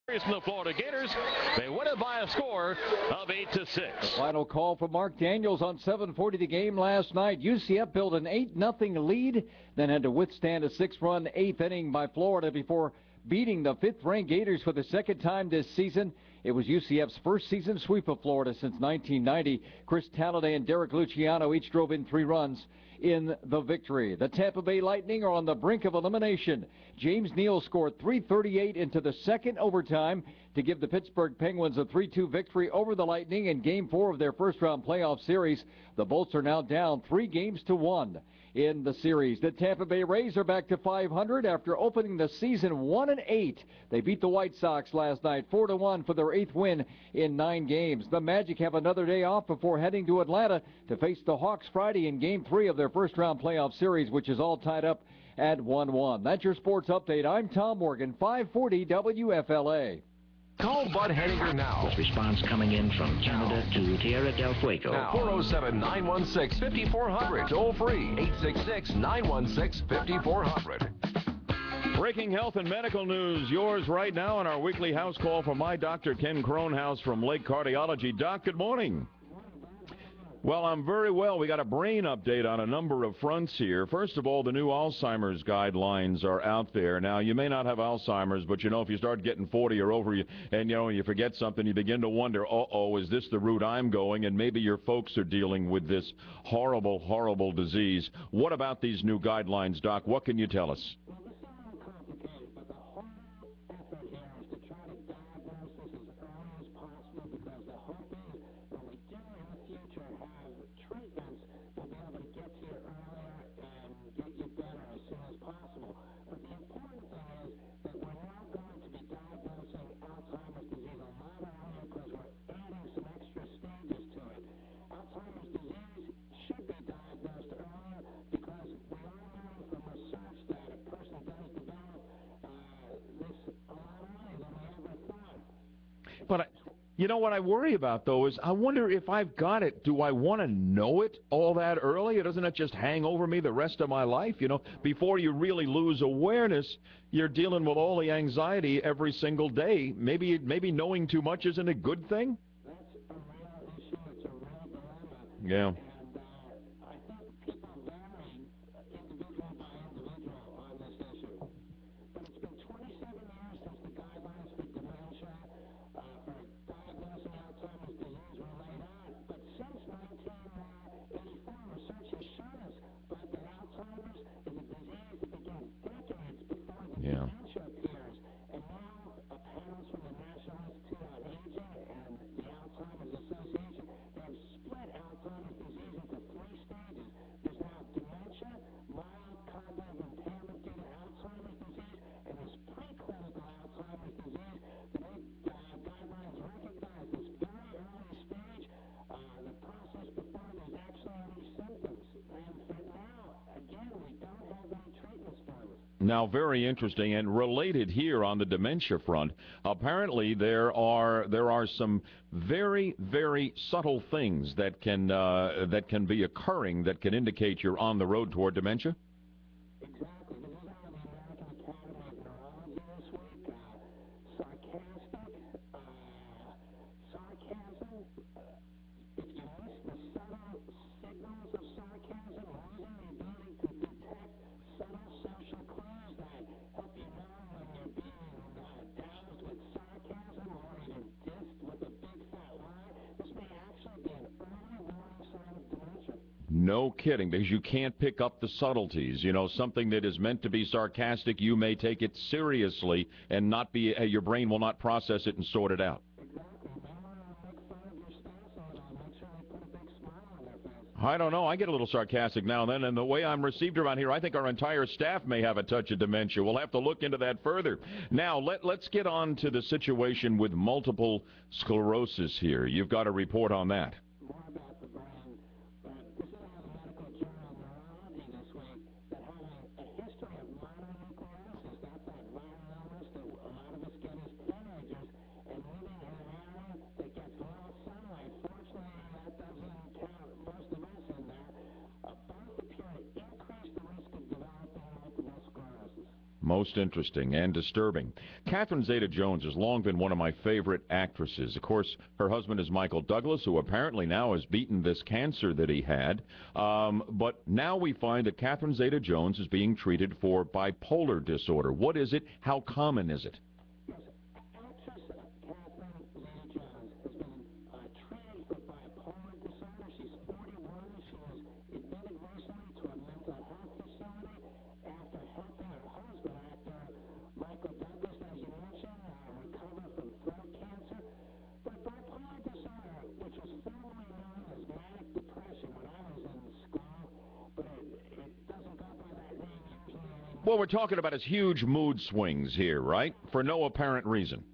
From the Florida Gators, they win it by a score of 8-6. Final call from Mark Daniels on 7:40 the game last night. UCF built an 8-0 lead, then had to withstand a 6-run eighth inning by Florida before beating the fifth-ranked Gators for the second time this season. It was UCF's first season sweep of Florida since 1990. Chris Talladay and Derek Luciano each drove in 3 runs in the victory. The Tampa Bay Lightning are on the brink of elimination. James Neal scored .338 into the second overtime to give the Pittsburgh Penguins a 3-2 victory over the Lightning in Game 4 of their first-round playoff series. The Bolts are now down 3-1 in the series. The Tampa Bay Rays are back to 500 after opening the season 1-8. They beat the White Sox last night 4-1 for their 8th win in 9 games. The Magic have another day off before heading to Atlanta to face the Hawks Friday in Game 3 of their first-round playoff series, which is all tied up at 1-1. That's your sports update. I'm Tom Morgan, 540 WFLA. Call Bud Henninger now. With response coming in from Canada to Tierra del Fuego. 407-916-5400. Toll free. 866-916-5400. Breaking health and medical news. Yours right now on our weekly house call from my doctor, Ken Cronhouse from Lake Cardiology. Doc, good morning. Well, I'm very well. We got a brain update on a number of fronts here. First of all, the new Alzheimer's guidelines are out there. Now, you may not have Alzheimer's, but, if you start getting 40 or over, and you forget something, you begin to wonder, is this the route I'm going? And maybe your folks are dealing with this horrible, horrible disease. What about these new guidelines, Doc? What can you tell us? But what I worry about, though, is I wonder if I've got it, do I want to know it all that early? Or doesn't it just hang over me the rest of my life? Before you really lose awareness, you're dealing with all the anxiety every single day. Maybe knowing too much isn't a good thing? That's a real issue. It's a real dilemma. Yeah. And I think people vary individual by individual on this issue. But it's been 27 years since the guidelines for dementia, for diagnosing Alzheimer's disease were laid out. But since 1984, research has shown us that Alzheimer's is a disease that begins decades before the dementia appears. And now panels from the National Institute on Aging and the Alzheimer's Association have split Alzheimer's disease into 3 stages. There's now dementia, mild cognitive impairment due to Alzheimer's disease, and there's preclinical Alzheimer's disease. The new guidelines recognize this very early stage, the process before there's actually any symptoms. And for now, again, we don't have any treatments for this. Now, very interesting and related here on the dementia front. Apparently, there are some very, very subtle things that can be occurring that can indicate you're on the road toward dementia. Exactly. This is out of the American Academy of Neurology this week. Sarcasm. If you miss the subtle signals of sarcasm, losing the ability to detect subtle social clues that help you know when you're being doused with sarcasm or even dissed with a big fat lie, this may actually be an early warning sign of dementia. No kidding, because you can't pick up the subtleties. Something that is meant to be sarcastic, you may take it seriously and not be. Your brain will not process it and sort it out. Exactly. They want to make fun of your spouse and make sure they put a big smile on their face. I don't know. I get a little sarcastic now and then, and the way I'm received around here, I think our entire staff may have a touch of dementia. We'll have to look into that further. Now, let's get on to the situation with multiple sclerosis here. You've got a report on that. More about the brain, but this is out of the medical journal Neurology this week that having a history of mononucleosis, that's that viral illness that a lot of us get as teenagers, and living in an area that gets little sunlight. Fortunately, that doesn't count most of us in there. Both appear to increase the risk of developing multiple sclerosis. Most interesting and disturbing. Catherine Zeta-Jones has long been one of my favorite actresses. Of course, her husband is Michael Douglas, who apparently now has beaten this cancer that he had. But now we find that Catherine Zeta-Jones is being treated for bipolar disorder. What is it? How common is it? What we're talking about is huge mood swings here, right? For no apparent reason.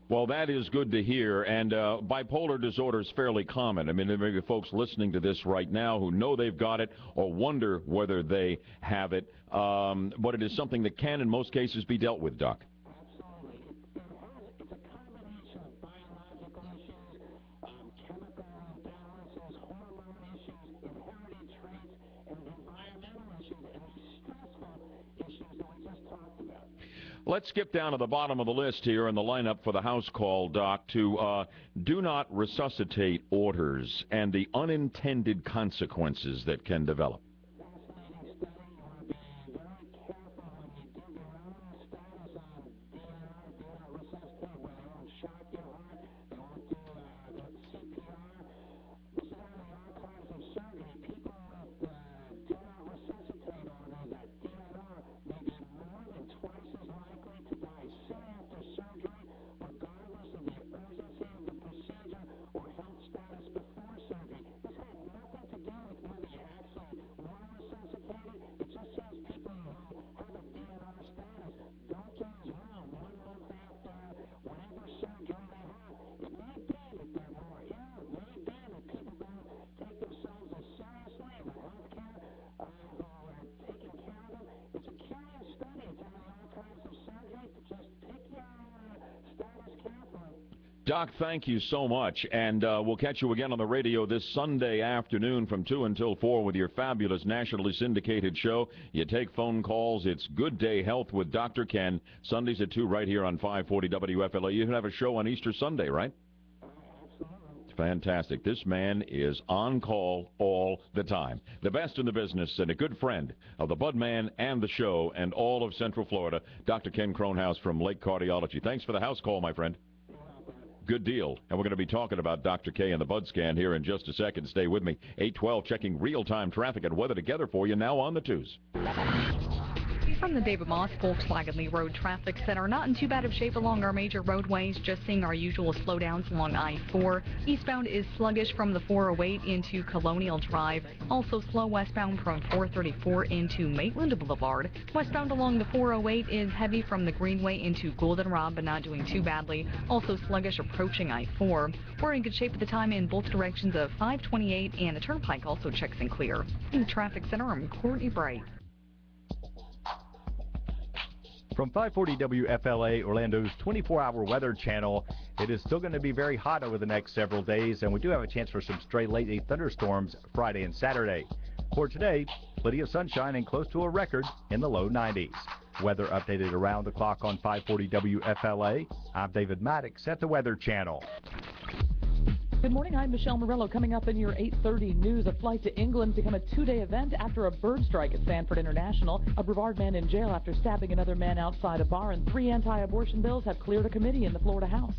Well, that is good to hear, and bipolar disorder is fairly common. I mean, there may be folks listening to this right now who know they've got it or wonder whether they have it, but it is something that can, in most cases, be dealt with, Doc. Let's skip down to the bottom of the list here in the lineup for the house call, Doc, to do not resuscitate orders and the unintended consequences that can develop. Doc, thank you so much, and we'll catch you again on the radio this Sunday afternoon from 2 until 4 with your fabulous nationally syndicated show. You take phone calls. It's Good Day Health with Dr. Ken, Sundays at 2 right here on 540 WFLA. You can have a show on Easter Sunday, right? Fantastic. This man is on call all the time. The best in the business and a good friend of the Bud Man and the show and all of Central Florida, Dr. Ken Kronhaus from Lake Cardiology. Thanks for the house call, my friend. Good deal. And we're going to be talking about Dr. K and the Bud Scan here in just a second. Stay with me. 812 checking real-time traffic and weather together for you now on the twos. From the David Moss Volkswagen Lee Road Traffic Center, not in too bad of shape along our major roadways, just seeing our usual slowdowns along I-4. Eastbound is sluggish from the 408 into Colonial Drive. Also slow westbound from 434 into Maitland Boulevard. Westbound along the 408 is heavy from the Greenway into Goldenrod, but not doing too badly. Also sluggish approaching I-4. We're in good shape at the time in both directions of 528, and the Turnpike also checks and clear. In the Traffic Center, I'm Courtney Bright. From 540 WFLA, Orlando's 24-hour weather channel, it is still going to be very hot over the next several days, and we do have a chance for some stray late-day thunderstorms Friday and Saturday. For today, plenty of sunshine and close to a record in the low 90s. Weather updated around the clock on 540 WFLA. I'm David Maddox at the Weather Channel. Good morning, I'm Michelle Morello. Coming up in your 8:30 news, a flight to England become a two-day event after a bird strike at Sanford International. A Brevard man in jail after stabbing another man outside a bar, and 3 anti-abortion bills have cleared a committee in the Florida House.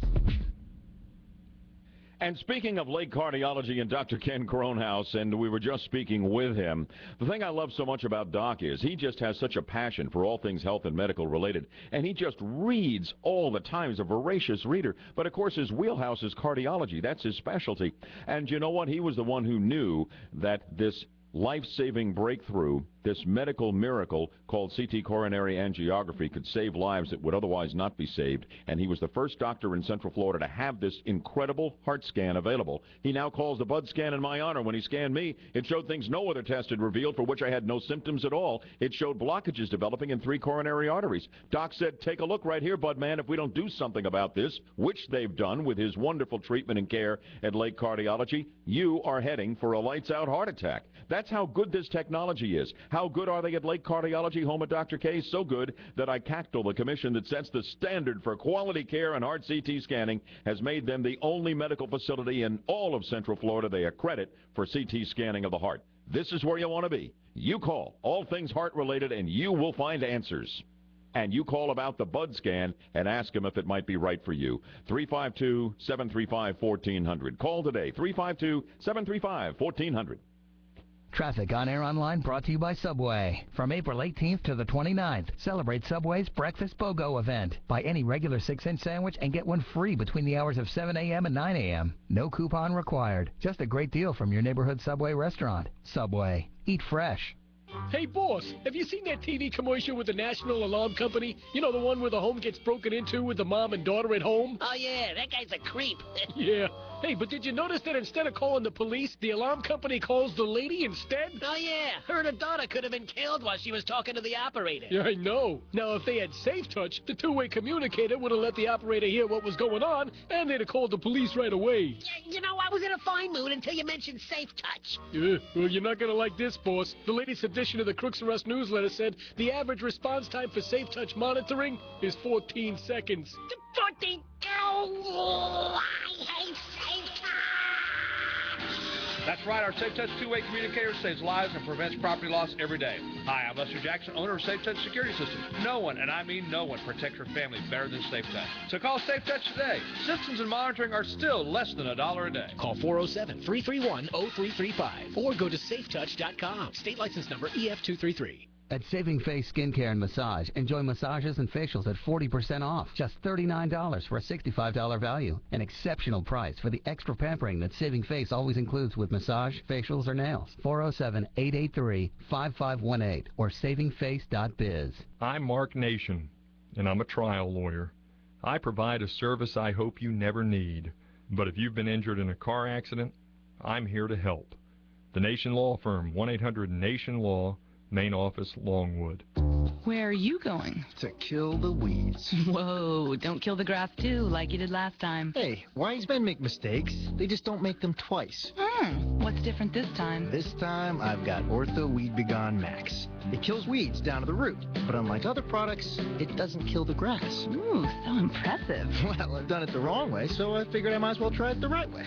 And speaking of Lake Cardiology and Dr. Ken Kronhaus, and we were just speaking with him, the thing I love so much about Doc is he just has such a passion for all things health and medical related, and he just reads all the time. He's a voracious reader, but of course his wheelhouse is cardiology. That's his specialty. And you know what? He was the one who knew that this life-saving breakthrough, this medical miracle called CT coronary angiography, could save lives that would otherwise not be saved. And he was the first doctor in Central Florida to have this incredible heart scan available. He now calls the Bud scan in my honor. When he scanned me, it showed things no other test had revealed, for which I had no symptoms at all. It showed blockages developing in 3 coronary arteries. Doc said, take a look right here, Bud man. If we don't do something about this, which they've done with his wonderful treatment and care at Lake Cardiology, you are heading for a lights-out heart attack. That's how good this technology is. How good are they at Lake Cardiology, home of Dr. K? So good that ICACTL, the commission that sets the standard for quality care and heart CT scanning, has made them the only medical facility in all of Central Florida they accredit for CT scanning of the heart. This is where you want to be. You call, all things heart-related, and you will find answers. And you call about the Bud scan and ask them if it might be right for you. 352-735-1400. Call today, 352-735-1400. Traffic on Air Online brought to you by Subway. From April 18th to the 29th, celebrate Subway's Breakfast BOGO event. Buy any regular 6-inch sandwich and get one free between the hours of 7 a.m. and 9 a.m. No coupon required. Just a great deal from your neighborhood Subway restaurant. Subway. Eat fresh. Hey, boss, have you seen that TV commercial with the National Alarm Company? You know, the one where the home gets broken into with the mom and daughter at home? Oh, yeah, that guy's a creep. Yeah. Hey, but did you notice that instead of calling the police, the alarm company calls the lady instead? Oh, yeah. Her and her daughter could have been killed while she was talking to the operator. Yeah, I know. Now, if they had Safe Touch, the two-way communicator would have let the operator hear what was going on, and they'd have called the police right away. You know, I was in a fine mood until you mentioned Safe Touch. Yeah, well, you're not going to like this, boss. The latest edition of the Crooks R Us newsletter said the average response time for Safe Touch monitoring is 14 seconds. 14? Oh, I hate Safe Touch! That's right, our Safe Touch two-way communicator saves lives and prevents property loss every day. Hi, I'm Lester Jackson, owner of Safe Touch Security Systems. No one, and I mean no one, protects your family better than Safe Touch. So call Safe Touch today. Systems and monitoring are still less than $1 a day. Call 407-331-0335 or go to safetouch.com. State license number EF233. At Saving Face Skincare and Massage, enjoy massages and facials at 40% off. Just $39 for a $65 value. An exceptional price for the extra pampering that Saving Face always includes with massage, facials, or nails. 407-883-5518 or savingface.biz. I'm Mark Nation, and I'm a trial lawyer. I provide a service I hope you never need. But if you've been injured in a car accident, I'm here to help. The Nation Law Firm, 1-800-NATION-LAW, main office, Longwood. Where are you going? To kill the weeds. Whoa, don't kill the grass too, like you did last time. Hey, wise men make mistakes. They just don't make them twice. What's different this time? This time, I've got Ortho Weed Begone Max. It kills weeds down to the root, but unlike other products, it doesn't kill the grass. Ooh, so impressive. Well, I've done it the wrong way, so I figured I might as well try it the right way.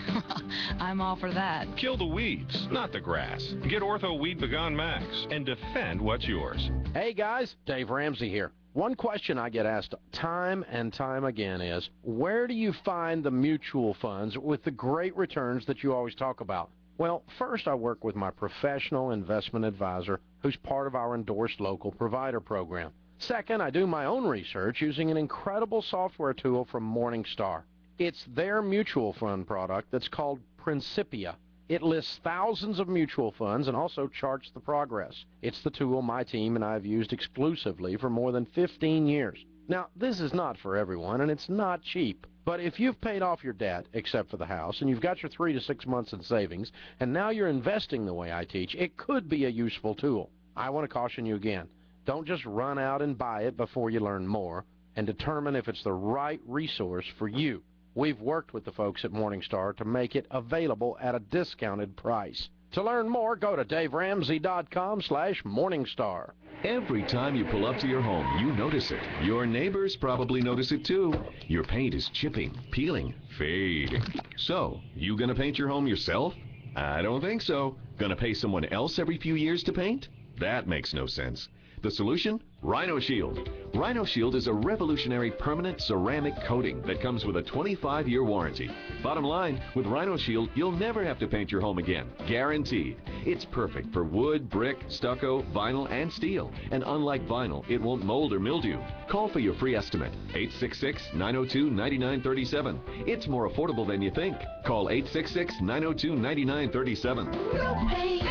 I'm all for that. Kill the weeds, not the grass. Get Ortho Weed Begone Max and defend what's yours. Hey guys, Dave Ramsey here. One question I get asked time and time again is, where do you find the mutual funds with the great returns that you always talk about? Well, first I work with my professional investment advisor, who's part of our endorsed local provider program. Second, I do my own research using an incredible software tool from Morningstar. It's their mutual fund product that's called Principia. It lists thousands of mutual funds and also charts the progress. It's the tool my team and I have used exclusively for more than 15 years. Now, this is not for everyone, and it's not cheap. But if you've paid off your debt, except for the house, and you've got your 3 to 6 months in savings, and now you're investing the way I teach, it could be a useful tool. I want to caution you again. Don't just run out and buy it before you learn more, and determine if it's the right resource for you. We've worked with the folks at Morningstar to make it available at a discounted price. To learn more, go to daveramsey.com/Morningstar. Every time you pull up to your home, you notice it. Your neighbors probably notice it too. Your paint is chipping, peeling, fading. So, you gonna paint your home yourself? I don't think so. Gonna pay someone else every few years to paint? That makes no sense. The solution? Rhino Shield. Rhino Shield is a revolutionary permanent ceramic coating that comes with a 25-year warranty. Bottom line, with Rhino Shield, you'll never have to paint your home again. Guaranteed. It's perfect for wood, brick, stucco, vinyl, and steel. And unlike vinyl, it won't mold or mildew. Call for your free estimate. 866-902-9937. It's more affordable than you think. Call 866-902-9937. No pain,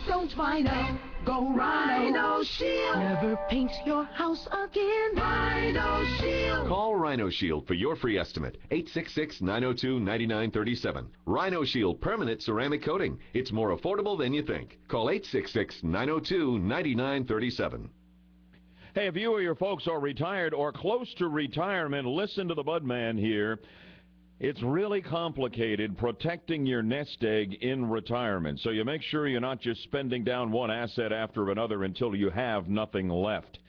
no don't Rhino. Go Rhino Shield. Never paint your house again. Rhino Shield. Call Rhino Shield for your free estimate. 866-902-9937. Rhino Shield permanent ceramic coating. It's more affordable than you think. Call 866-902-9937. Hey, if you or your folks are retired or close to retirement, listen to the Budman here. It's really complicated protecting your nest egg in retirement, so you make sure you're not just spending down one asset after another until you have nothing left.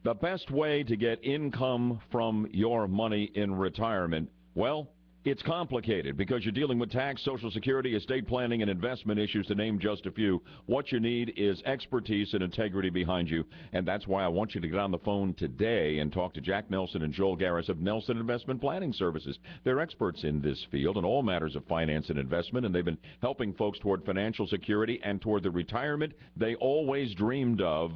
The best way to get income from your money in retirement, well, it's complicated because you're dealing with tax, Social Security, estate planning, and investment issues, to name just a few. What you need is expertise and integrity behind you, and that's why I want you to get on the phone today and talk to Jack Nelson and Joel Garris of Nelson Investment Planning Services. They're experts in this field in all matters of finance and investment, and they've been helping folks toward financial security and toward the retirement they always dreamed of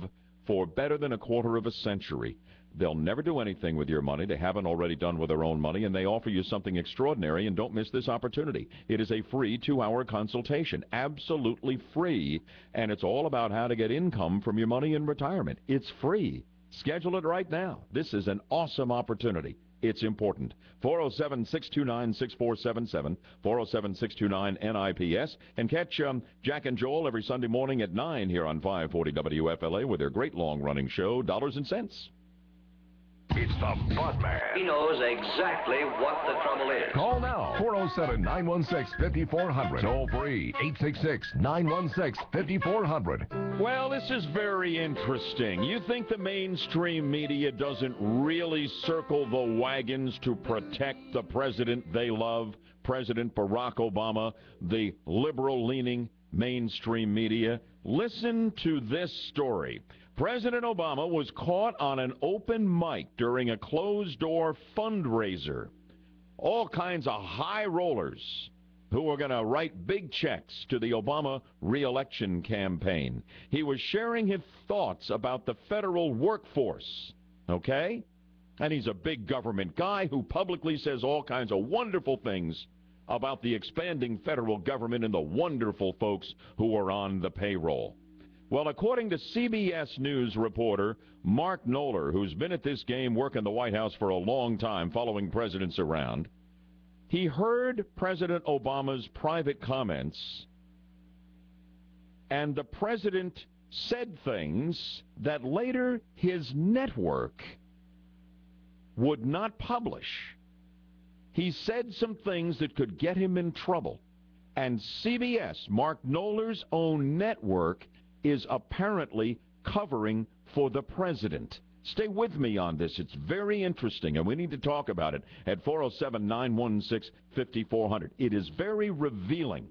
for better than a quarter of a century. They'll never do anything with your money they haven't already done with their own money, and they offer you something extraordinary, and don't miss this opportunity. It is a free 2-hour consultation, absolutely free, and it's all about how to get income from your money in retirement. It's free. Schedule it right now. This is an awesome opportunity. It's important. 407-629-6477, 407-629-NIPS, and catch Jack and Joel every Sunday morning at 9 here on 540 WFLA with their great long-running show, Dollars and Cents. It's the Budman. He knows exactly what the trouble is. Call now. 407-916-5400. Toll free. 866-916-5400. Well, this is very interesting. You think the mainstream media doesn't really circle the wagons to protect the president they love, President Barack Obama, the liberal-leaning mainstream media? Listen to this story. President Obama was caught on an open mic during a closed-door fundraiser. All kinds of high rollers who were going to write big checks to the Obama re-election campaign. He was sharing his thoughts about the federal workforce, okay? And he's a big government guy who publicly says all kinds of wonderful things about the expanding federal government and the wonderful folks who are on the payroll. Well, according to CBS News reporter Mark Knoller, who's been at this game working the White House for a long time, following presidents around, he heard President Obama's private comments, and the president said things that later his network would not publish. He said some things that could get him in trouble, and CBS, Mark Knoller's own network, is apparently covering for the president. Stay with me on this. It's very interesting, and we need to talk about it at 407-916-5400. It is very revealing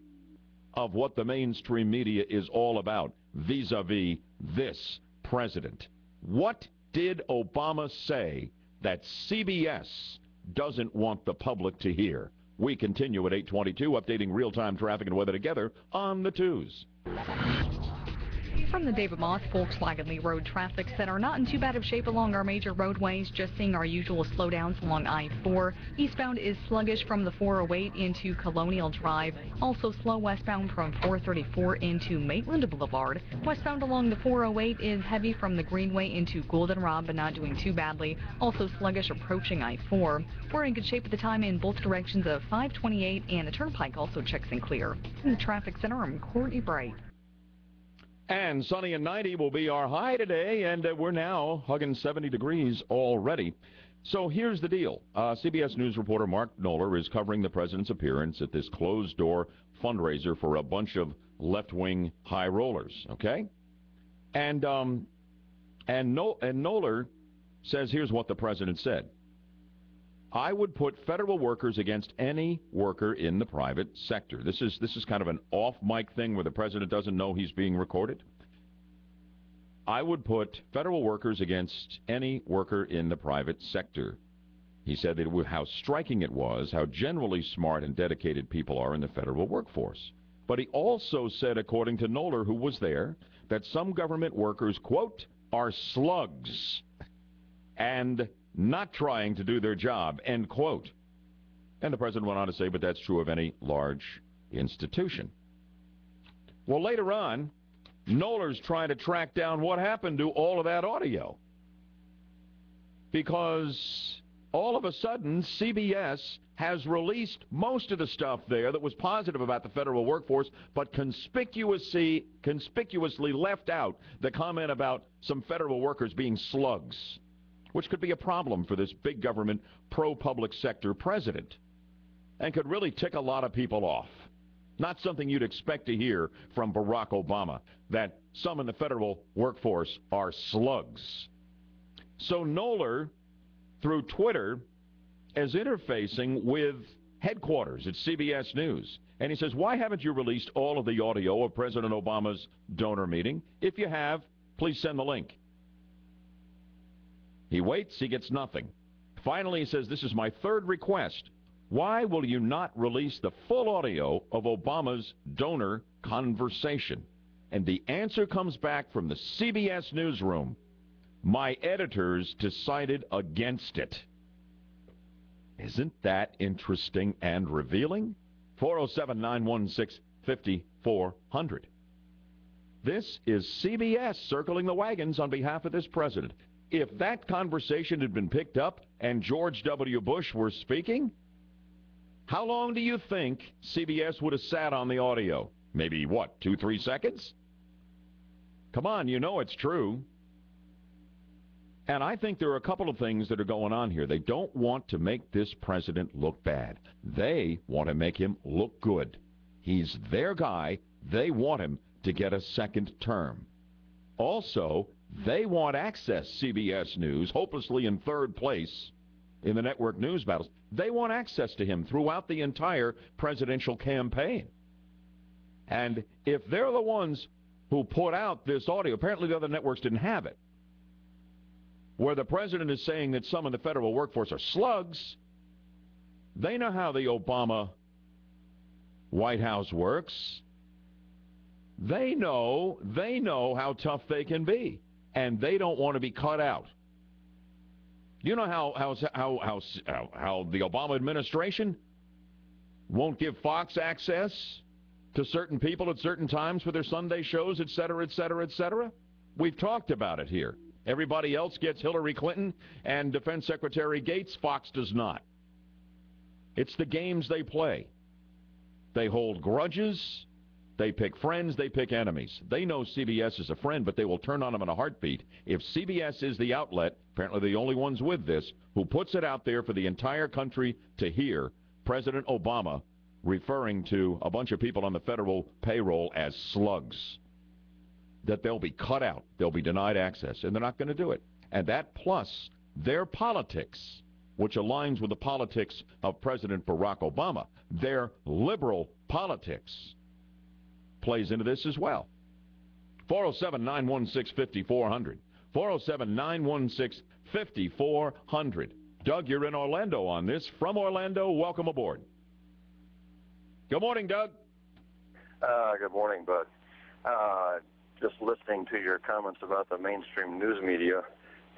of what the mainstream media is all about vis-a-vis this president. What did Obama say that CBS doesn't want the public to hear? We continue at 8:22, updating real-time traffic and weather together on the 2s. From the David Moss Volkswagen Lee Road Traffic Center, not in too bad of shape along our major roadways, just seeing our usual slowdowns along I-4. Eastbound is sluggish from the 408 into Colonial Drive. Also slow westbound from 434 into Maitland Boulevard. Westbound along the 408 is heavy from the Greenway into Goldenrod, but not doing too badly. Also sluggish approaching I-4. We're in good shape at the time in both directions of 528, and the Turnpike also checks and clear. In the Traffic Center, I'm Courtney Bright. And sunny and 90 will be our high today, and we're now hugging 70 degrees already. So here's the deal. CBS News reporter Mark Knoller is covering the president's appearance at this closed-door fundraiser for a bunch of left-wing high rollers, okay? And Knoller says here's what the president said. I would put federal workers against any worker in the private sector. This is kind of an off-mic thing where the president doesn't know he's being recorded. I would put federal workers against any worker in the private sector. He said that how striking it was, how generally smart and dedicated people are in the federal workforce. But he also said, according to Knoller, who was there, that some government workers, quote, are slugs and not trying to do their job, end quote. And the president went on to say, but that's true of any large institution. Well, later on, Knoller's trying to track down what happened to all of that audio. Because all of a sudden, CBS has released most of the stuff there that was positive about the federal workforce, but conspicuously left out the comment about some federal workers being slugs, which could be a problem for this big government, pro-public sector president, and could really tick a lot of people off. Not something you'd expect to hear from Barack Obama, that some in the federal workforce are slugs. So Knoller, through Twitter, is interfacing with headquarters at CBS News. And he says, why haven't you released all of the audio of President Obama's donor meeting? If you have, please send the link. He waits, he gets nothing. Finally, he says, this is my third request. Why will you not release the full audio of Obama's donor conversation? And the answer comes back from the CBS newsroom. My editors decided against it. Isn't that interesting and revealing? 407-916-5400. This is CBS circling the wagons on behalf of this president. If that conversation had been picked up and George W. Bush were speaking, how long do you think CBS would have sat on the audio? Maybe, what, 2-3 seconds? Come on, you know it's true. And I think there are a couple of things that are going on here. They don't want to make this president look bad. They want to make him look good. He's their guy. They want him to get a second term. Also, they want Access CBS News, hopelessly in third place in the network news battles. They want access to him throughout the entire presidential campaign. And if they're the ones who put out this audio, apparently the other networks didn't have it, where the president is saying that some of the federal workforce are slugs, they know how the Obama White House works. They know how tough they can be, and they don't want to be cut out. You know how the Obama administration won't give Fox access to certain people at certain times for their Sunday shows, et cetera, et cetera, et cetera? We've talked about it here. Everybody else gets Hillary Clinton and Defense Secretary Gates. Fox does not. It's the games they play. They hold grudges. They pick friends. They pick enemies. They know CBS is a friend, but they will turn on them in a heartbeat. If CBS is the outlet, apparently the only ones with this, who puts it out there for the entire country to hear, President Obama referring to a bunch of people on the federal payroll as slugs, that they'll be cut out, they'll be denied access, and they're not going to do it. And that plus their politics, which aligns with the politics of President Barack Obama, their liberal politics, plays into this as well. 407-916-5400. 407-916-5400. Doug, you're in Orlando on this. From Orlando, welcome aboard. Good morning, Doug. Good morning, Bud. Just listening to your comments about the mainstream news media,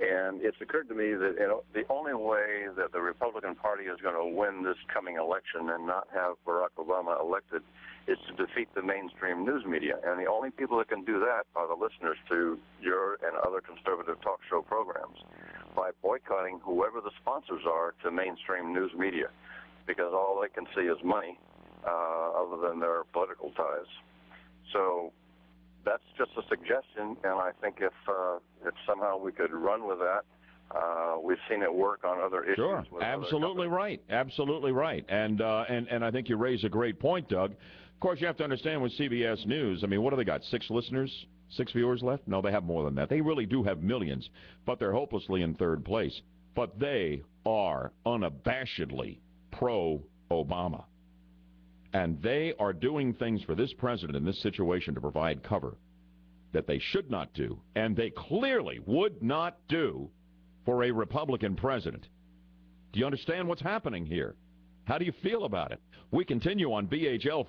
and it's occurred to me that the only way that the Republican Party is going to win this coming election and not have Barack Obama elected is to defeat the mainstream news media. And the only people that can do that are the listeners to your and other conservative talk show programs by boycotting whoever the sponsors are to mainstream news media, because all they can see is money other than their political ties. So that's just a suggestion, and I think if somehow we could run with that, we've seen it work on other issues. Sure, absolutely right, absolutely right, and I think you raise a great point, Doug. Of course, you have to understand with CBS News, I mean, what do they got, 6 listeners, 6 viewers left? No, they have more than that. They really do have millions, but they're hopelessly in third place. But they are unabashedly pro-Obama. And they are doing things for this president in this situation to provide cover that they should not do, and they clearly would not do for a Republican president. Do you understand what's happening here? How do you feel about it? We continue on BHL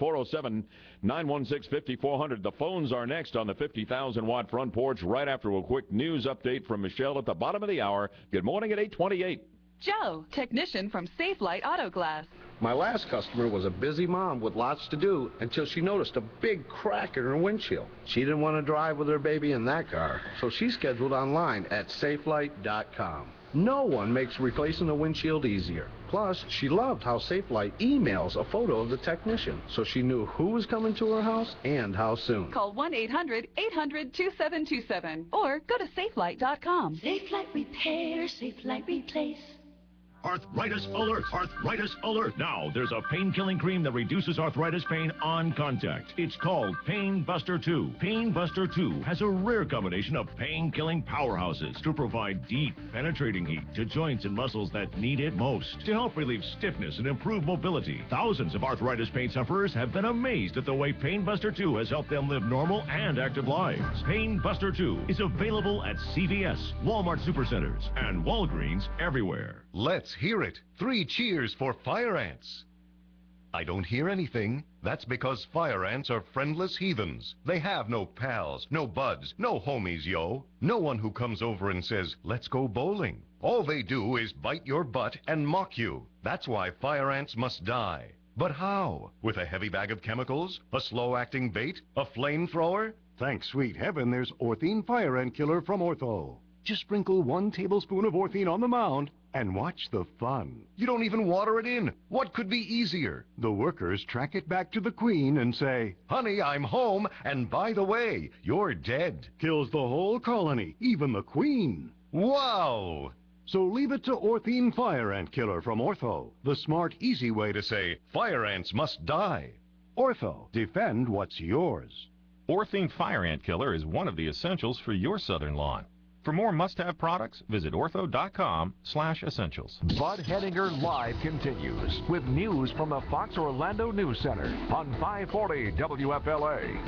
407-916-5400. The phones are next on the 50,000-watt front porch right after a quick news update from Michelle at the bottom of the hour. Good morning at 8:28. Joe, technician from Safe Light Auto Glass. My last customer was a busy mom with lots to do until she noticed a big crack in her windshield. She didn't want to drive with her baby in that car, so she scheduled online at safelight.com. No one makes replacing a windshield easier. Plus, she loved how SafeLight emails a photo of the technician, so she knew who was coming to her house and how soon. Call 1-800-800-2727 or go to safelight.com. SafeLight Repair, SafeLight Replace. Arthritis alert! Arthritis alert! Now, there's a pain-killing cream that reduces arthritis pain on contact. It's called Pain Buster 2. Pain Buster 2 has a rare combination of pain-killing powerhouses to provide deep, penetrating heat to joints and muscles that need it most. To help relieve stiffness and improve mobility, thousands of arthritis pain sufferers have been amazed at the way Pain Buster 2 has helped them live normal and active lives. Pain Buster 2 is available at CVS, Walmart Supercenters, and Walgreens everywhere. Let's hear it. 3 cheers for fire ants. I don't hear anything. That's because fire ants are friendless heathens. They have no pals, no buds, no homies, yo. No one who comes over and says, let's go bowling. All they do is bite your butt and mock you. That's why fire ants must die. But how? With a heavy bag of chemicals? A slow-acting bait? A flamethrower? Thank sweet heaven there's Orthene Fire Ant Killer from Ortho. Just sprinkle 1 tablespoon of Orthene on the mound and watch the fun. You don't even water it in. What could be easier? The workers track it back to the queen and say, honey, I'm home, and by the way, you're dead. Kills the whole colony, even the queen. Wow! So leave it to Orthene Fire Ant Killer from Ortho, the smart, easy way to say, fire ants must die. Ortho, defend what's yours. Orthene Fire Ant Killer is one of the essentials for your southern lawn. For more must-have products, visit ortho.com/essentials. Bud Henninger Live continues with news from the Fox Orlando News Center on 540 WFLA.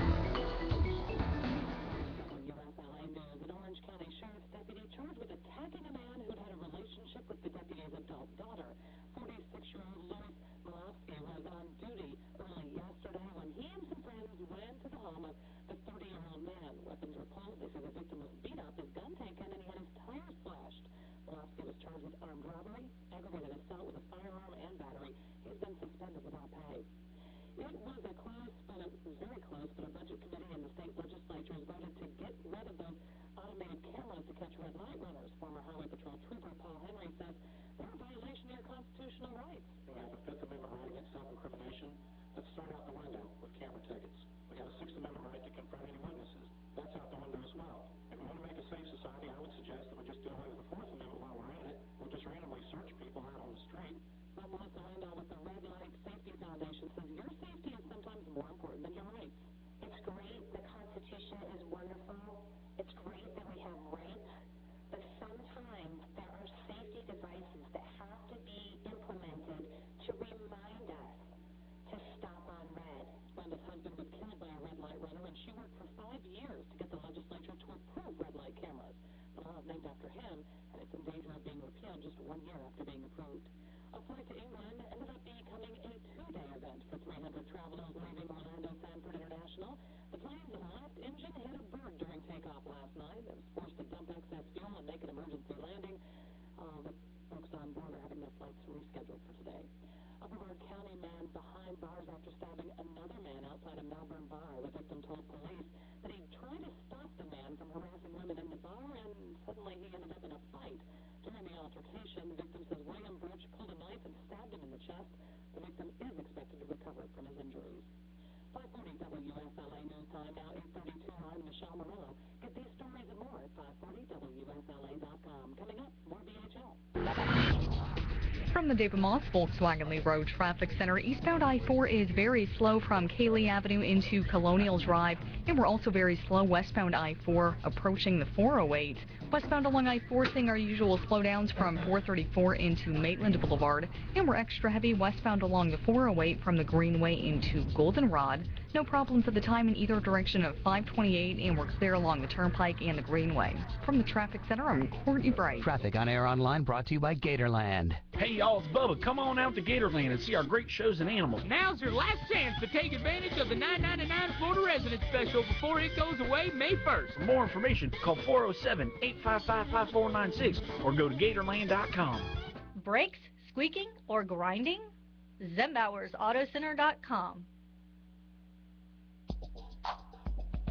From the David Moss Volkswagen Lee Road Traffic Center, eastbound I-4 is very slow from Cayley Avenue into Colonial Drive, and we're also very slow westbound I-4 approaching the 408. Westbound along I-4 seeing our usual slowdowns from 434 into Maitland Boulevard, and we're extra heavy westbound along the 408 from the Greenway into Goldenrod. No problems at the time in either direction of 528, and we're clear along the Turnpike and the Greenway. From the Traffic Center, I'm Courtney Bright. Traffic on Air Online brought to you by Gatorland. Hey y'all, it's Bubba. Come on out to Gatorland and see our great shows and animals. Now's your last chance to take advantage of the $9.99 Florida Resident Special before it goes away May 1st. For more information, call 407-855-5496 or go to Gatorland.com. Brakes, squeaking, or grinding? ZembauersAutoCenter.com.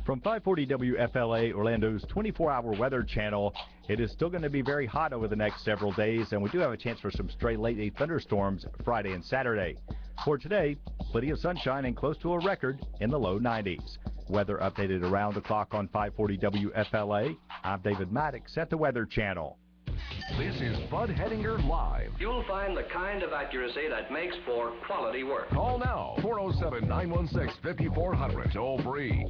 From 540 WFLA, Orlando's 24-hour weather channel, it is still going to be very hot over the next several days, and we do have a chance for some stray late-day thunderstorms Friday and Saturday. For today, plenty of sunshine and close to a record in the low 90s. Weather updated around the clock on 540 WFLA. I'm David Maddox at the Weather Channel. This is Bud Hettinger Live. You'll find the kind of accuracy that makes for quality work. Call now, 407-916-5400. Toll free,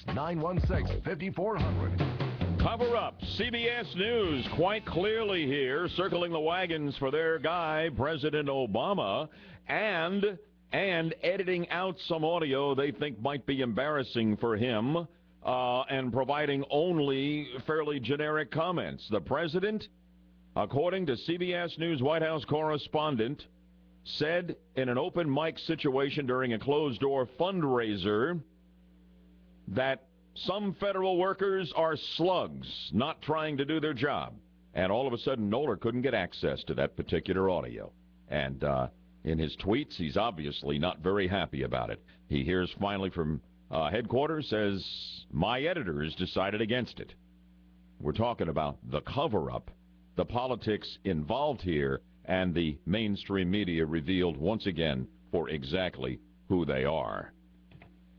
866-916-5400. Cover up. CBS News quite clearly here, circling the wagons for their guy, President Obama, and editing out some audio they think might be embarrassing for him, and providing only fairly generic comments. The president, according to CBS News White House correspondent, said in an open mic situation during a closed-door fundraiser that some federal workers are slugs, not trying to do their job. And all of a sudden, Knoller couldn't get access to that particular audio. And in his tweets, he's obviously not very happy about it. He hears finally from headquarters, says, my editors decided against it. We're talking about the cover-up, the politics involved here, and the mainstream media revealed once again for exactly who they are.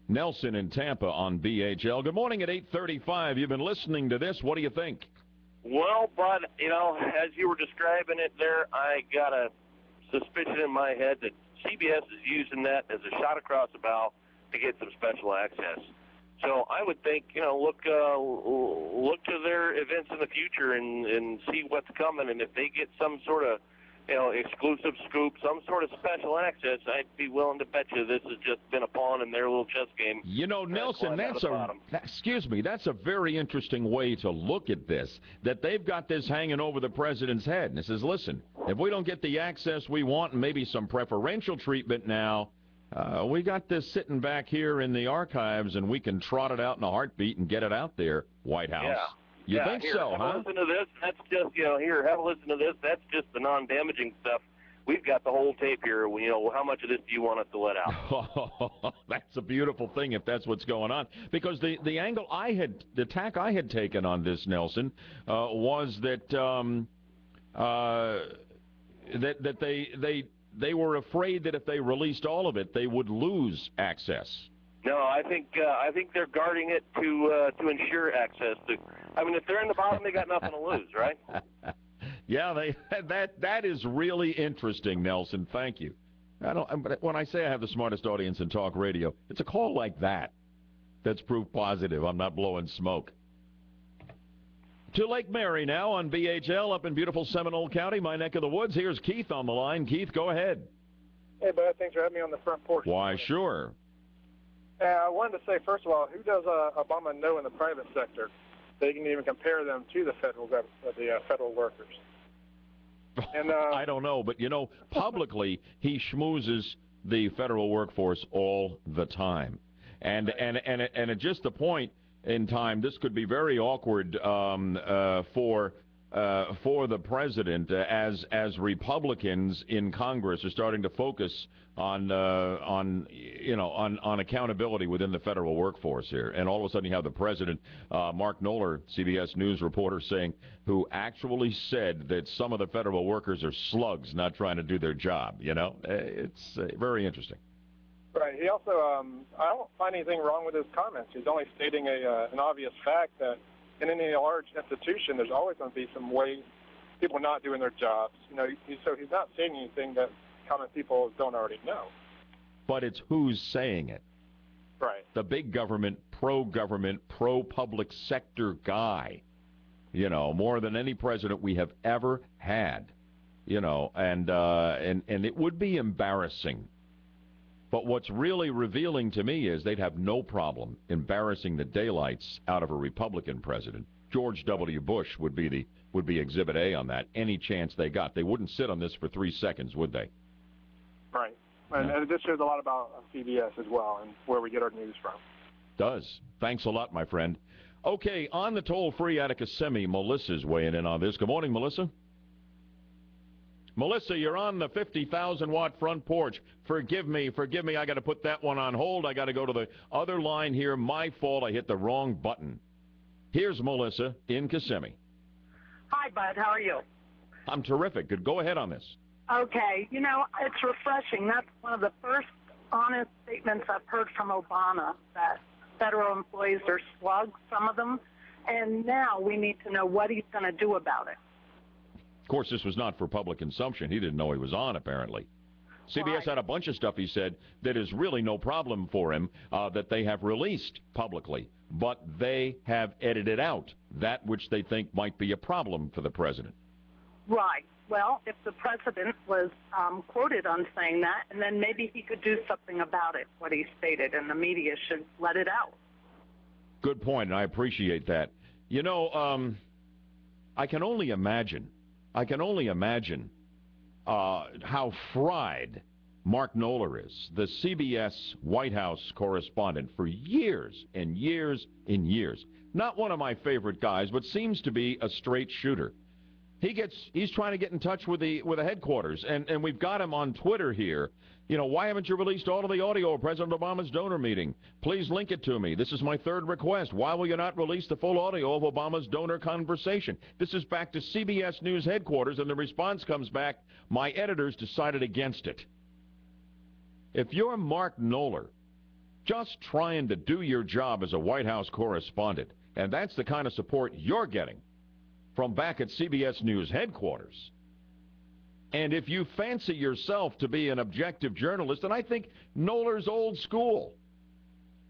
Nelson in Tampa on BHL. Good morning at 8:35. You've been listening to this. What do you think? Well, Bud, as you were describing it there, I got a suspicion in my head that CBS is using that as a shot across the bow to get some special access. So I would think, look to their events in the future and see what's coming. And if they get some sort of, exclusive scoop, some sort of special access, I'd be willing to bet you this has just been a pawn in their little chess game. Nelson, that's a very interesting way to look at this, that they've got this hanging over the president's head. And it says, listen, if we don't get the access we want and maybe some preferential treatment now, we got this sitting back here in the archives, and we can trot it out in a heartbeat and get it out there, White House. Yeah. You think so, have a listen to this. That's just, have a listen to this. That's just the non-damaging stuff. We've got the whole tape here. How much of this do you want us to let out? That's a beautiful thing if that's what's going on. Because the tack I had taken on this, Nelson, was that they were afraid that if they released all of it, they would lose access. No, I think they're guarding it to ensure access. If they're in the bottom, they got nothing to lose, right? Yeah, that is really interesting, Nelson. Thank you. But when I say I have the smartest audience in talk radio, it's a call like that's proof positive. I'm not blowing smoke. To Lake Mary now on BHL up in beautiful Seminole County, my neck of the woods. Here's Keith on the line. Keith, go ahead. Hey, bud. Thanks for having me on the front porch. Why, sure. I wanted to say, first of all, who does Obama know in the private sector? They can even compare them to the federal workers. And I don't know, but publicly he schmoozes the federal workforce all the time, and at just the point in time, this could be very awkward for the president as Republicans in Congress are starting to focus on accountability within the federal workforce here, and all of a sudden you have the president, Mark Knoller, CBS News reporter, who actually said that some of the federal workers are slugs, not trying to do their job. It's very interesting. Right. He also, I don't find anything wrong with his comments. He's only stating an obvious fact that in any large institution, there's always going to be some ways people not doing their jobs. So he's not saying anything that common people don't already know. But it's who's saying it. Right. The big government, pro-public sector guy, more than any president we have ever had, and it would be embarrassing. But what's really revealing to me is they'd have no problem embarrassing the daylights out of a Republican president. George W. Bush would be Exhibit A on that. Any chance they got, they wouldn't sit on this for 3 seconds, would they? Right. And this shows a lot about CBS as well and where we get our news from. Does. Thanks a lot, my friend. Okay, on the toll-free out of Kissimmee, Melissa's weighing in on this. Good morning, Melissa. Melissa, you're on the 50,000-watt front porch. Forgive me. I got to put that one on hold. I got to go to the other line here. My fault. I hit the wrong button. Here's Melissa in Kissimmee. Hi, Bud. How are you? I'm terrific. Good. Go ahead on this. Okay. You know, it's refreshing. That's one of the first honest statements I've heard from Obama, that federal employees are slugs, some of them, and now we need to know what he's going to do about it. Of course, this was not for public consumption. He didn't know he was on, apparently. CBS had a bunch of stuff, he said, that is really no problem for him, that they have released publicly, but they have edited out that which they think might be a problem for the president. Right. Well, if the president was quoted on saying that, and then maybe he could do something about it, what he stated, and the media should let it out. Good point, and I appreciate that. You know, I can only imagine how fried Mark Knoller is, the CBS White House correspondent for years and years and years. Not one of my favorite guys, but seems to be a straight shooter. He's trying to get in touch with the headquarters, and we've got him on Twitter here. You know, why haven't you released all of the audio of President Obama's donor meeting? Please link it to me. This is my third request. Why will you not release the full audio of Obama's donor conversation? This is back to CBS News headquarters, and the response comes back, my editors decided against it. If you're Mark Knoller, just trying to do your job as a White House correspondent, and that's the kind of support you're getting from back at CBS News headquarters, and if you fancy yourself to be an objective journalist, and I think Knoller's old school.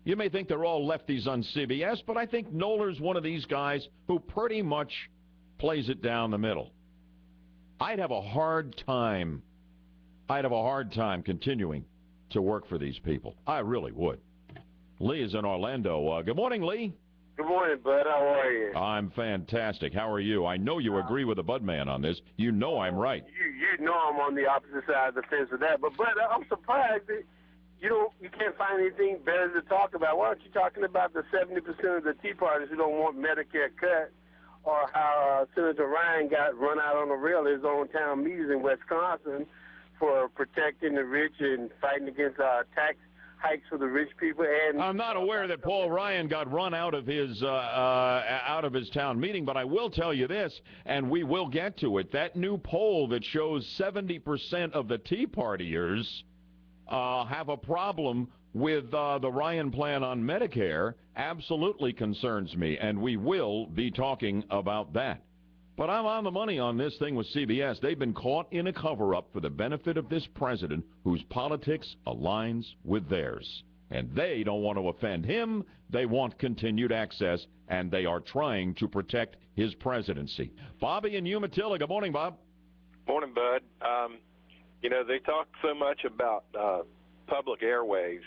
You may think they're all lefties on CBS, but I think Knoller's one of these guys who pretty much plays it down the middle. I'd have a hard time continuing to work for these people. I really would. Lee is in Orlando. Good morning, Lee. Good morning, Bud. How are you? I'm fantastic. How are you? I know you agree with the Bud man on this. You know I'm right. You know I'm on the opposite side of the fence with that. But Bud, I'm surprised that you can't find anything better to talk about. Why aren't you talking about the 70% of the Tea Parties who don't want Medicare cut, or how Senator Ryan got run out on the rail at his own town meetings in Wisconsin for protecting the rich and fighting against tax hikes for the rich people? And I'm not aware that Paul Ryan got run out of his town meeting, but I will tell you this, and we will get to it. That new poll that shows 70% of the Tea Partiers have a problem with the Ryan plan on Medicare absolutely concerns me, and we will be talking about that. But I'm on the money on this thing with CBS. They've been caught in a cover-up for the benefit of this president whose politics aligns with theirs. And they don't want to offend him. They want continued access, and they are trying to protect his presidency. Bobby in Umatilla. Good morning, Bob. Morning, Bud. You know, they talk so much about public airways,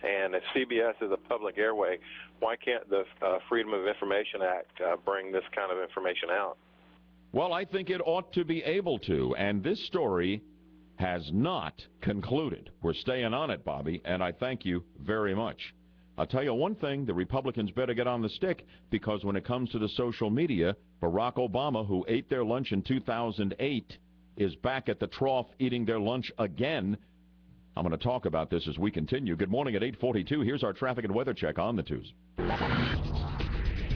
and if CBS is a public airway, why can't the Freedom of Information Act bring this kind of information out? Well, I think it ought to be able to, and this story has not concluded. We're staying on it, Bobby, and I thank you very much. I'll tell you one thing, the Republicans better get on the stick, because when it comes to the social media, Barack Obama, who ate their lunch in 2008, is back at the trough eating their lunch again. I'm going to talk about this as we continue. Good morning at 8:42. Here's our traffic and weather check on the twos.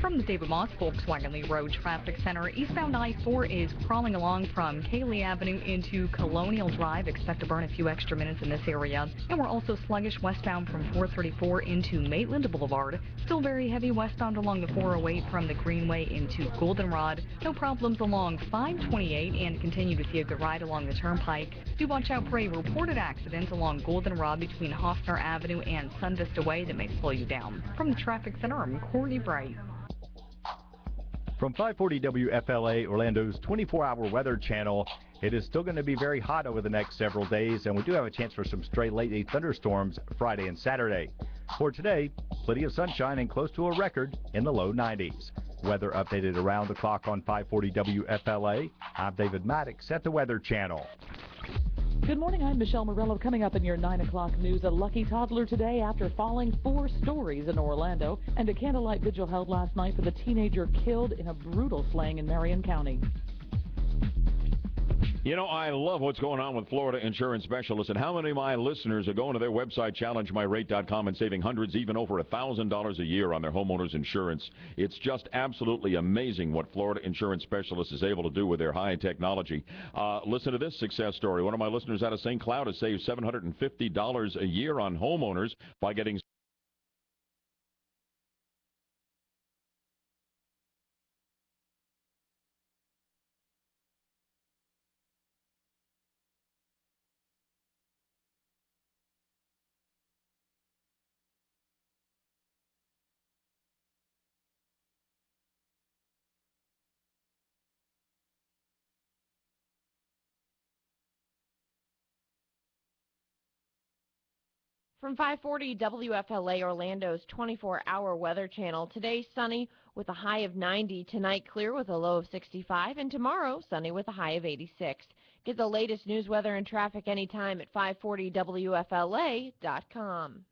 From the David Moss Volkswagen Lee Road Traffic Center, eastbound I-4 is crawling along from Cayley Avenue into Colonial Drive. Expect to burn a few extra minutes in this area. And we're also sluggish westbound from 434 into Maitland Boulevard. Still very heavy westbound along the 408 from the Greenway into Goldenrod. No problems along 528 and continue to see a good ride along the Turnpike. Do watch out for a reported accident along Goldenrod between Hoffner Avenue and Sun Vista Way that may slow you down. From the Traffic Center, I'm Courtney Bright. From 540 WFLA, Orlando's 24-hour weather channel, it is still going to be very hot over the next several days, and we do have a chance for some stray late-day thunderstorms Friday and Saturday. For today, plenty of sunshine and close to a record in the low 90s. Weather updated around the clock on 540 WFLA. I'm David Maddox at the Weather Channel. Good morning, I'm Michelle Morello. Coming up in your 9 o'clock news, a lucky toddler today after falling 4 stories in Orlando, and a candlelight vigil held last night for the teenager killed in a brutal slaying in Marion County. You know, I love what's going on with Florida Insurance Specialists, and how many of my listeners are going to their website, challengemyrate.com, and saving hundreds, even over $1,000 a year on their homeowners insurance. It's just absolutely amazing what Florida Insurance Specialists is able to do with their high technology. Listen to this success story. One of my listeners out of St. Cloud has saved $750 a year on homeowners by getting From 540 WFLA Orlando's 24-hour weather channel, today sunny with a high of 90, tonight clear with a low of 65, and tomorrow sunny with a high of 86. Get the latest news, weather, and traffic anytime at 540WFLA.com.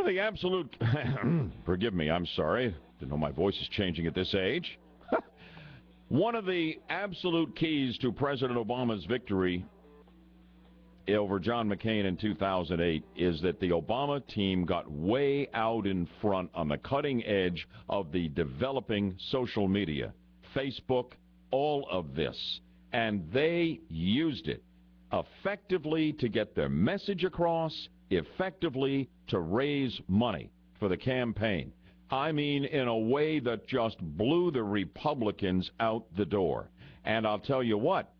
one of the absolute, forgive me, I'm sorry, didn't know my voice is changing at this age. One of the absolute keys to President Obama's victory over John McCain in 2008 is that the Obama team got way out in front on the cutting edge of the developing social media, Facebook, all of this, and they used it effectively to get their message across, effectively to raise money for the campaign. I mean, in a way that just blew the Republicans out the door. And I'll tell you what,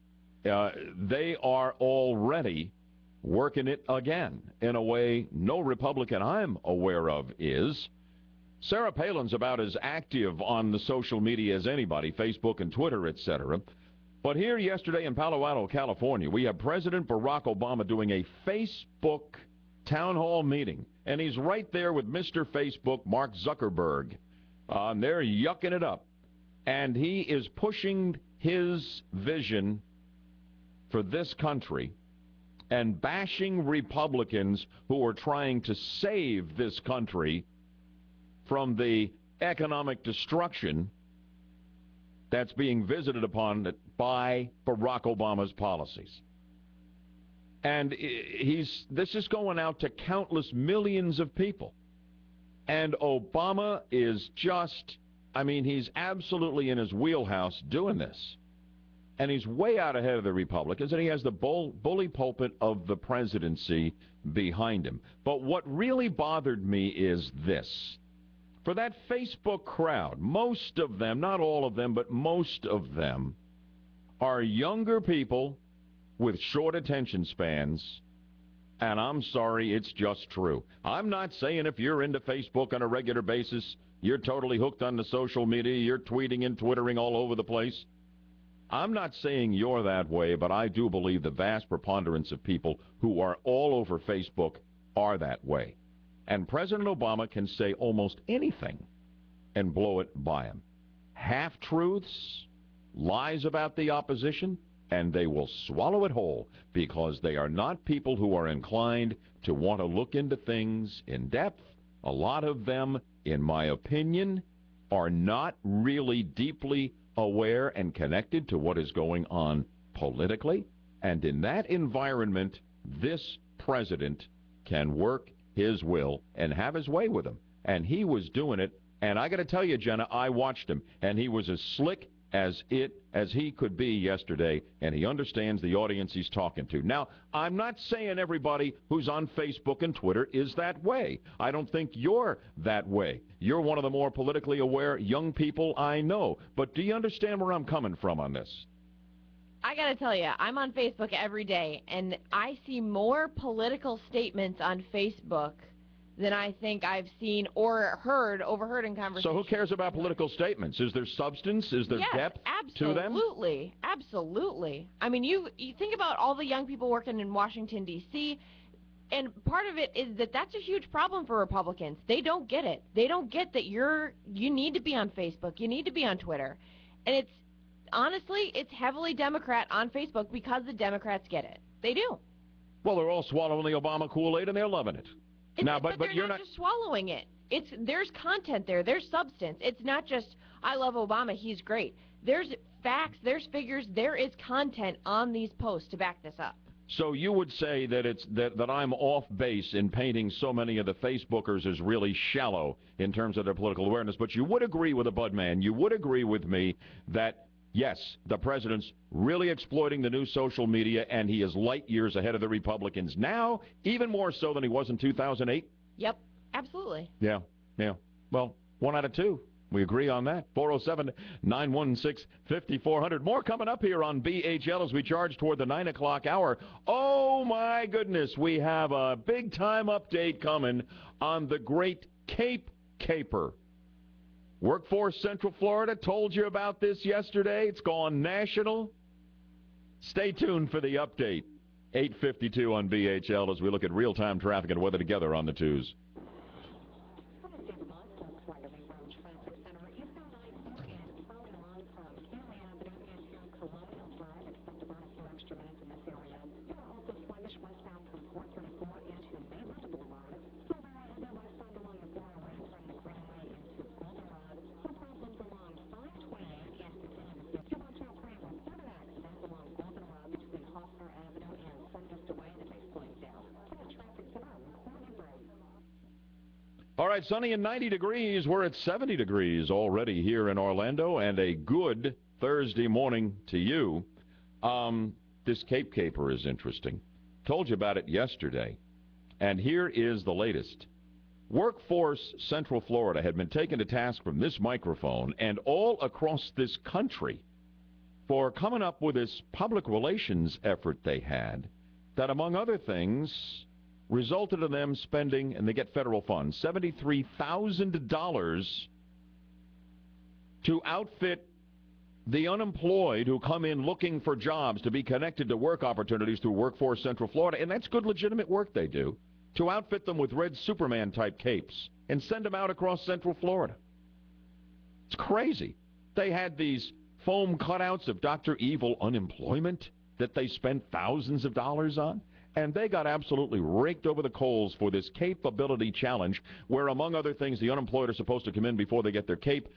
they are already working it again in a way no Republican I'm aware of is. Sarah Palin's about as active on the social media as anybody, Facebook and Twitter, etc. But here yesterday in Palo Alto, California, we have President Barack Obama doing a Facebook town hall meeting, and he's right there with Mr. Facebook, Mark Zuckerberg. And they're yucking it up. And he is pushing his vision for this country and bashing Republicans who are trying to save this country from the economic destruction that's being visited upon by Barack Obama's policies. And this is going out to countless millions of people. And Obama is just, I mean, he's absolutely in his wheelhouse doing this. And he's way out ahead of the Republicans, and he has the bully pulpit of the presidency behind him. But what really bothered me is this. For that Facebook crowd, most of them, not all of them, but most of them, are younger people with short attention spans, and I'm sorry, it's just true. I'm not saying if you're into Facebook on a regular basis, you're totally hooked on the social media, you're tweeting and twittering all over the place. I'm not saying you're that way, but I do believe the vast preponderance of people who are all over Facebook are that way. And President Obama can say almost anything and blow it by him. Half-truths, lies about the opposition, and they will swallow it whole because they are not people who are inclined to want to look into things in depth. A lot of them, in my opinion, are not really deeply aware and connected to what is going on politically. And in that environment, this president can work his will and have his way with him. And he was doing it. And I got to tell you, Jenna, I watched him, and he was as slick as he could be yesterday, and he understands the audience he's talking to. Now, I'm not saying everybody who's on Facebook and Twitter is that way. I don't think you're that way. You're one of the more politically aware young people I know. But do you understand where I'm coming from on this? I got to tell you, I'm on Facebook every day, and I see more political statements on Facebook than I think I've seen or overheard in conversation. So who cares about political statements? Is there substance? Is there depth to them? Absolutely. Absolutely. I mean, you think about all the young people working in Washington, D.C., and part of it is that's a huge problem for Republicans. They don't get it. They don't get that you need to be on Facebook. You need to be on Twitter. And honestly, it's heavily Democrat on Facebook because the Democrats get it. They do. Well, they're all swallowing the Obama Kool-Aid, and they're loving it. But you're not just swallowing it. There's content there. There's substance. It's not just, I love Obama, he's great. There's facts, there's figures, there is content on these posts to back this up. So you would say that I'm off base in painting so many of the Facebookers as really shallow in terms of their political awareness, but you would agree with the Budman, you would agree with me that yes, the president's really exploiting the new social media, and he is light years ahead of the Republicans now, even more so than he was in 2008? Yep, absolutely. Yeah. Well, 1 out of 2. We agree on that. 407-916-5400. More coming up here on BHL as we charge toward the 9 o'clock hour. Oh, my goodness, we have a big-time update coming on the great Cape Caper. Workforce Central Florida told you about this yesterday. It's gone national. Stay tuned for the update. 8:52 on BHL as we look at real-time traffic and weather together on the twos. All right, sunny and 90 degrees. We're at 70 degrees already here in Orlando, and a good Thursday morning to you. This Cape Caper is interesting. Told you about it yesterday, and here is the latest. Workforce Central Florida had been taken to task from this microphone and all across this country for coming up with this public relations effort they had that, among other things, resulted in them spending, and they get federal funds, $73,000 to outfit the unemployed who come in looking for jobs to be connected to work opportunities through Workforce Central Florida. And that's good, legitimate work they do, to outfit them with red Superman-type capes and send them out across Central Florida. It's crazy. They had these foam cutouts of Dr. Evil unemployment that they spent thousands of dollars on. And they got absolutely raked over the coals for this capability challenge, where, among other things, the unemployed are supposed to come in before they get their cape.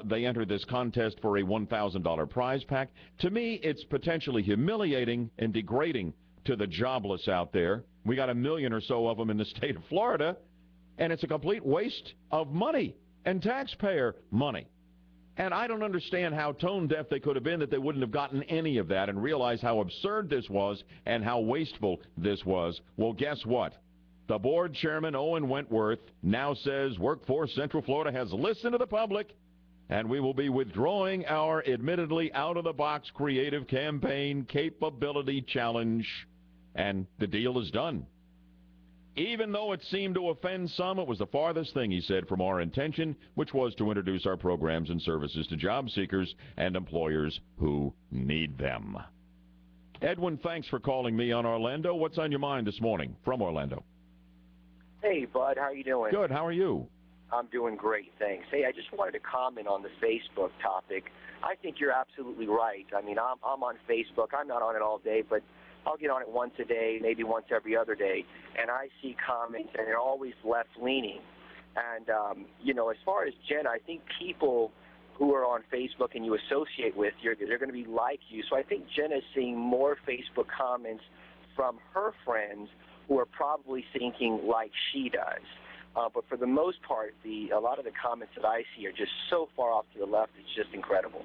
They enter this contest for a $1,000 prize pack. To me, it's potentially humiliating and degrading to the jobless out there. We got 1 million or so of them in the state of Florida, and it's a complete waste of money and taxpayer money. And I don't understand how tone-deaf they could have been that they wouldn't have gotten any of that and realized how absurd this was and how wasteful this was. Well, guess what? The board chairman, Owen Wentworth, now says Workforce Central Florida has listened to the public, and we will be withdrawing our admittedly out-of-the-box creative campaign capability challenge, and the deal is done. Even though it seemed to offend some, it was the farthest thing, he said, from our intention, which was to introduce our programs and services to job seekers and employers who need them. Edwin, thanks for calling me on Orlando. What's on your mind this morning from Orlando? Hey, Bud, how you doing? Good. How are you? I'm doing great, thanks. Hey, I just wanted to comment on the Facebook topic. I think you're absolutely right. I mean, I'm on Facebook. I'm not on it all day, but I'll get on it once a day, maybe once every other day, and I see comments, and they're always left-leaning. And, as far as Jenna, I think people who are on Facebook and you associate with, they're going to be like you. So I think Jenna's seeing more Facebook comments from her friends who are probably thinking like she does. But for the most part, a lot of the comments that I see are just so far off to the left, it's just incredible.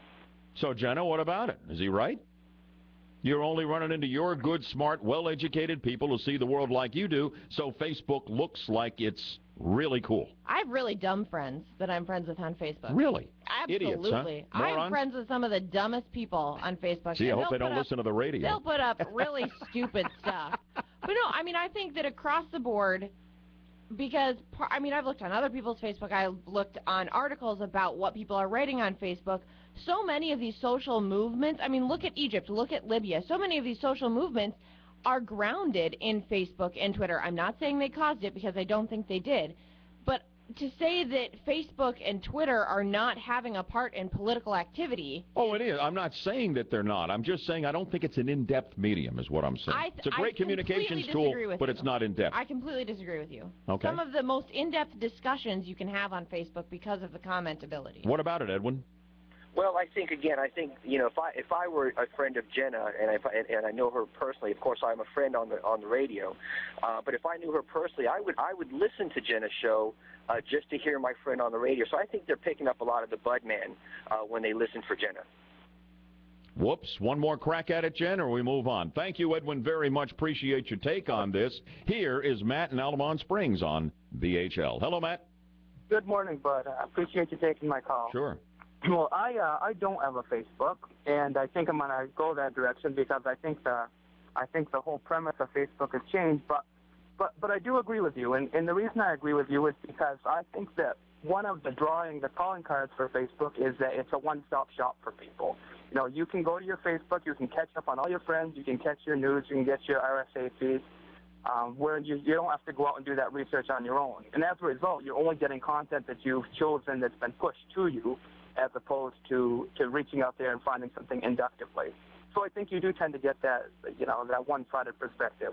So, Jenna, what about it? Is he right? You're only running into your good, smart, well-educated people who see the world like you do, so Facebook looks like it's really cool. I have really dumb friends that I'm friends with on Facebook. Really? Absolutely. Idiots, huh? I'm friends with some of the dumbest people on Facebook. Gee, I hope they don't listen to the radio. They'll put up really stupid stuff. But no, I mean, I think that across the board, because, I've looked on other people's Facebook. I looked on articles about what people are writing on Facebook. So many of these social movements, look at Egypt, look at Libya. So many of these social movements are grounded in Facebook and Twitter. I'm not saying they caused it because I don't think they did. But to say that Facebook and Twitter are not having a part in political activity. Oh, it is. I'm not saying that they're not. I'm just saying I don't think it's an in-depth medium is what I'm saying. It's a great communications tool, but it's not in-depth. I completely disagree with you. Okay. Some of the most in-depth discussions you can have on Facebook because of the comment ability. What about it, Edwin? Well, I think if I were a friend of Jenna and I know her personally, of course I'm a friend on the radio, but if I knew her personally, I would listen to Jenna's show just to hear my friend on the radio. So I think they're picking up a lot of the Budman when they listen for Jenna. Whoops. One more crack at it, Jen, or we move on. Thank you, Edwin, very much. Appreciate your take on this. Here is Matt in Altamont Springs on BHL. Hello, Matt. Good morning, Bud. I appreciate you taking my call. Sure. Well, I don't have a Facebook, and I think I'm gonna go that direction because I think the whole premise of Facebook has changed. But I do agree with you, and the reason I agree with you is because I think that one of the calling cards for Facebook is that it's a one-stop shop for people. You can go to your Facebook, you can catch up on all your friends, you can catch your news, you can get your RSA feeds, where you don't have to go out and do that research on your own. And as a result, you're only getting content that you've chosen that's been pushed to you, as opposed to reaching out there and finding something inductively. So I think you do tend to get that, that one-sided perspective.